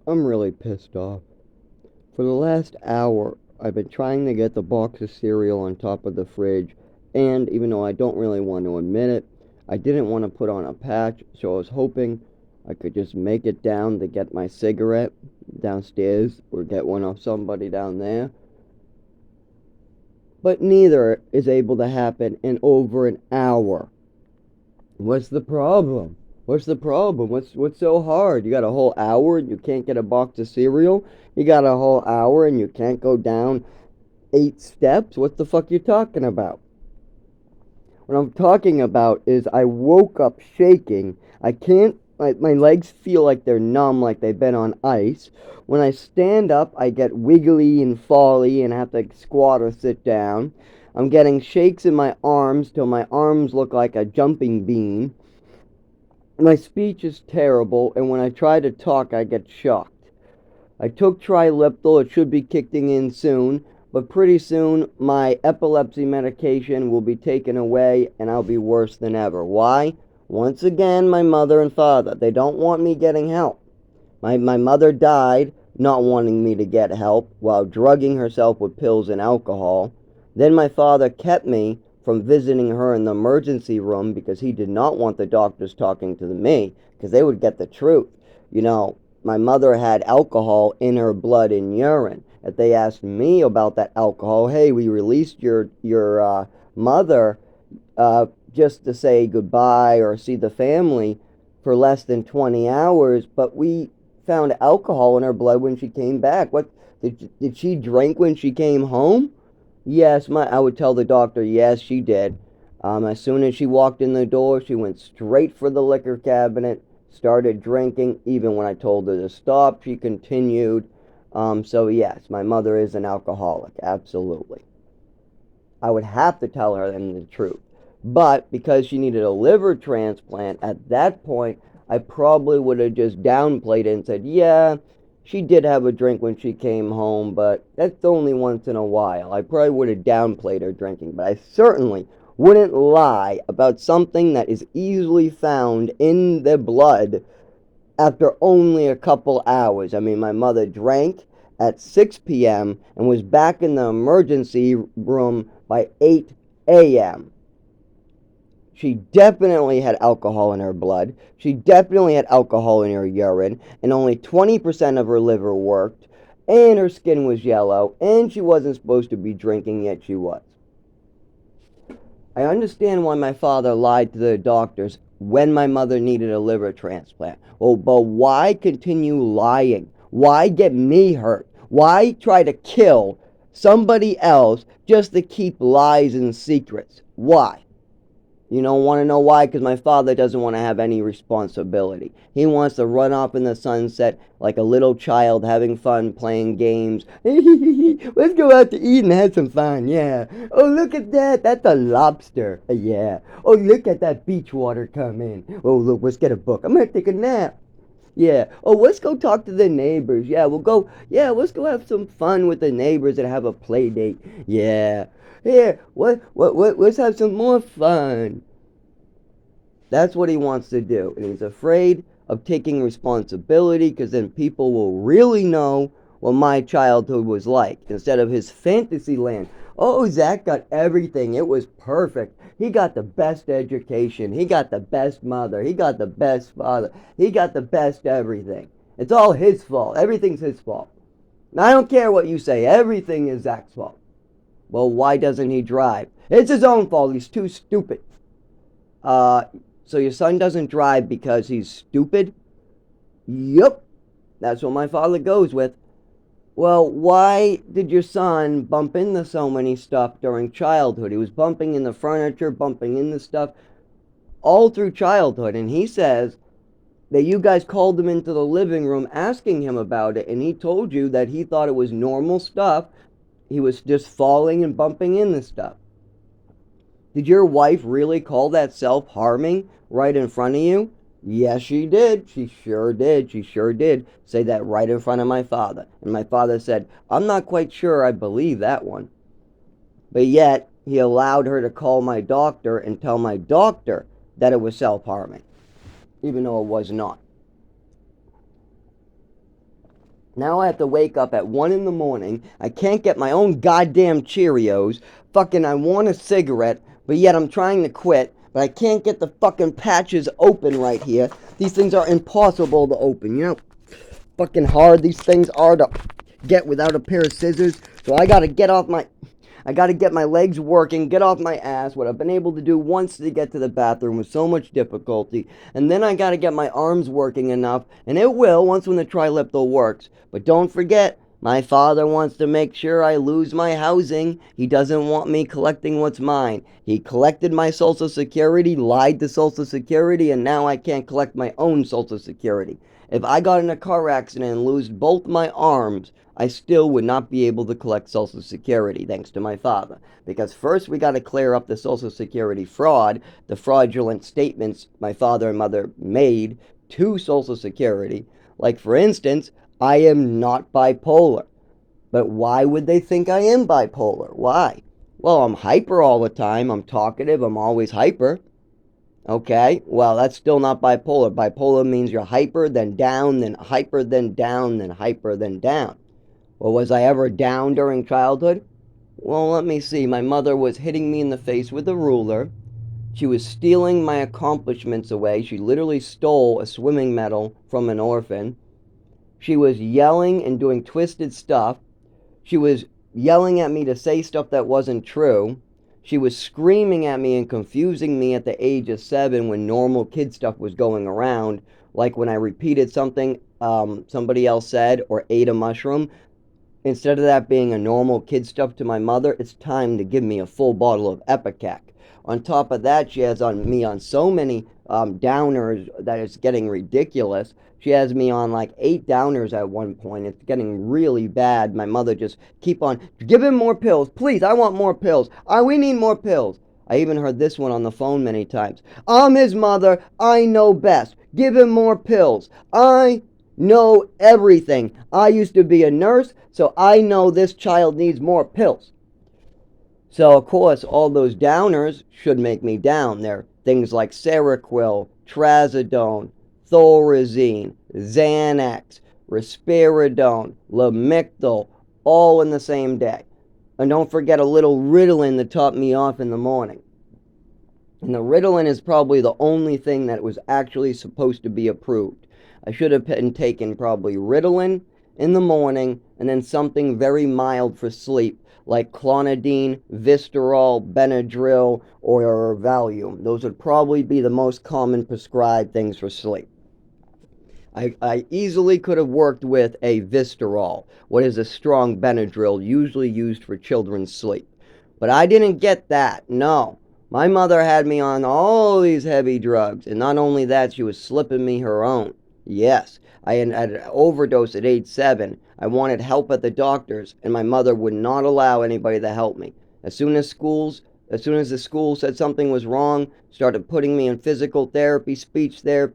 I'm really pissed off. For the last hour, I've been trying to get the box of cereal on top of the fridge, and even though I don't really want to admit it, I didn't want to put on a patch, so I was hoping I could just make it down to get my cigarette downstairs or get one off somebody down there. But neither is able to happen in over an hour. What's the problem? What's the problem? What's so hard? You got a whole hour and you can't get a box of cereal? You got a whole hour and you can't go down 8 steps? What the fuck you talking about? What I'm talking about is I woke up shaking. I can't my legs feel like they're numb, like they've been on ice. When I stand up, I get wiggly and folly and have to squat or sit down. I'm getting shakes in my arms till my arms look like a jumping bean. My speech is terrible, and when I try to talk, I get shocked. I took Triliptal, it should be kicking in soon, but pretty soon my epilepsy medication will be taken away and I'll be worse than ever. Why? Once again, my mother and father, they don't want me getting help. My mother died not wanting me to get help while drugging herself with pills and alcohol. Then my father kept me from visiting her in the emergency room because he did not want the doctors talking to me because they would get the truth. You know, my mother had alcohol in her blood and urine. If they asked me about that alcohol, hey, we released your mother just to say goodbye or see the family for less than 20 hours, but we found alcohol in her blood when she came back. What did she drink when she came home? Yes, I would tell the doctor, yes, she did. As soon as she walked in the door, she went straight for the liquor cabinet, started drinking. Even when I told her to stop, she continued. So yes, my mother is an alcoholic, absolutely. I would have to tell her the truth. But because she needed a liver transplant, at that point, I probably would have just downplayed it and said, yeah, she did have a drink when she came home, but that's only once in a while. I probably would have downplayed her drinking, but I certainly wouldn't lie about something that is easily found in the blood after only a couple hours. I mean, my mother drank at 6 p.m. and was back in the emergency room by 8 a.m. She definitely had alcohol in her blood. She definitely had alcohol in her urine, and only 20% of her liver worked, and her skin was yellow, and she wasn't supposed to be drinking, yet she was. I understand why my father lied to the doctors when my mother needed a liver transplant. Well, but why continue lying? Why get me hurt? Why try to kill somebody else just to keep lies and secrets? Why? You don't want to know why? Because my father doesn't want to have any responsibility. He wants to run off in the sunset like a little child having fun playing games. Let's go out to eat and have some fun, yeah. Oh, look at that. That's a lobster. Yeah. Oh, look at that beach water come in. Oh, look, let's get a book. I'm going to take a nap. Yeah. Oh, let's go talk to the neighbors. Yeah, we'll go. Yeah, let's go have some fun with the neighbors and have a play date. Yeah. Here, let's have some more fun. That's what he wants to do. And he's afraid of taking responsibility because then people will really know what my childhood was like instead of his fantasy land. Oh, Zach got everything. It was perfect. He got the best education. He got the best mother. He got the best father. He got the best everything. It's all his fault. Everything's his fault. Now, I don't care what you say. Everything is Zach's fault. Well, why doesn't he drive? It's his own fault. He's too stupid. Uh, so your son doesn't drive because he's stupid? Yup. That's what my father goes with. Well, why did your son bump into so many stuff during childhood? He was bumping in the furniture, bumping into stuff all through childhood. And he says that you guys called him into the living room asking him about it. And he told you that he thought it was normal stuff. He was just falling and bumping into stuff. Did your wife really call that self-harming right in front of you? Yes, she did. She sure did. She sure did say that right in front of my father. And my father said, I'm not quite sure I believe that one. But yet, he allowed her to call my doctor and tell my doctor that it was self-harming, even though it was not. Now I have to wake up at 1 in the morning. I can't get my own goddamn Cheerios. Fucking, I want a cigarette, but yet I'm trying to quit. But I can't get the fucking patches open right here. These things are impossible to open. You know how fucking hard these things are to get without a pair of scissors? So I gotta get my legs working, get off my ass, what I've been able to do once to get to the bathroom with so much difficulty. And then I got to get my arms working enough, and it will once when the triliptal works. But don't forget, my father wants to make sure I lose my housing. He doesn't want me collecting what's mine. He collected my Social Security, lied to Social Security, and now I can't collect my own Social Security. If I got in a car accident and lost both my arms, I still would not be able to collect Social Security, thanks to my father. Because first we got to clear up the Social Security fraud, the fraudulent statements my father and mother made to Social Security. Like, for instance, I am not bipolar. But why would they think I am bipolar? Why? Well, I'm hyper all the time. I'm talkative. I'm always hyper. Okay, well, that's still not bipolar. Bipolar means you're hyper, then down, then hyper, then down, then hyper, then down. Well, was I ever down during childhood? Well, let me see. My mother was hitting me in the face with a ruler. She was stealing my accomplishments away. She literally stole a swimming medal from an orphan. She was yelling and doing twisted stuff. She was yelling at me to say stuff that wasn't true. She was screaming at me and confusing me at the age of 7 when normal kid stuff was going around. Like when I repeated something somebody else said or ate a mushroom. Instead of that being a normal kid stuff to my mother, it's time to give me a full bottle of Epicac. On top of that, she has on me on so many downers that it's getting ridiculous. She has me on like 8 downers at one point. It's getting really bad. My mother just keep on, give him more pills. Please, I want more pills. We need more pills. I even heard this one on the phone many times. I'm his mother. I know best. Give him more pills. I know everything. I used to be a nurse, so I know this child needs more pills. So, of course, all those downers should make me down. They're things like Seroquel, Trazodone, Thorazine, Xanax, Risperidone, Lamictal, all in the same day. And don't forget a little Ritalin to top me off in the morning. And the Ritalin is probably the only thing that was actually supposed to be approved. I should have been taking probably Ritalin in the morning and then something very mild for sleep like Clonidine, Vistarol, Benadryl, or Valium. Those would probably be the most common prescribed things for sleep. I easily could have worked with a Vistarol, what is a strong Benadryl usually used for children's sleep. But I didn't get that, no. My mother had me on all these heavy drugs, and not only that, she was slipping me her own. Yes, I had an overdose at age 7. I wanted help at the doctor's, and my mother would not allow anybody to help me. As soon as the school said something was wrong, started putting me in physical therapy, speech therapy,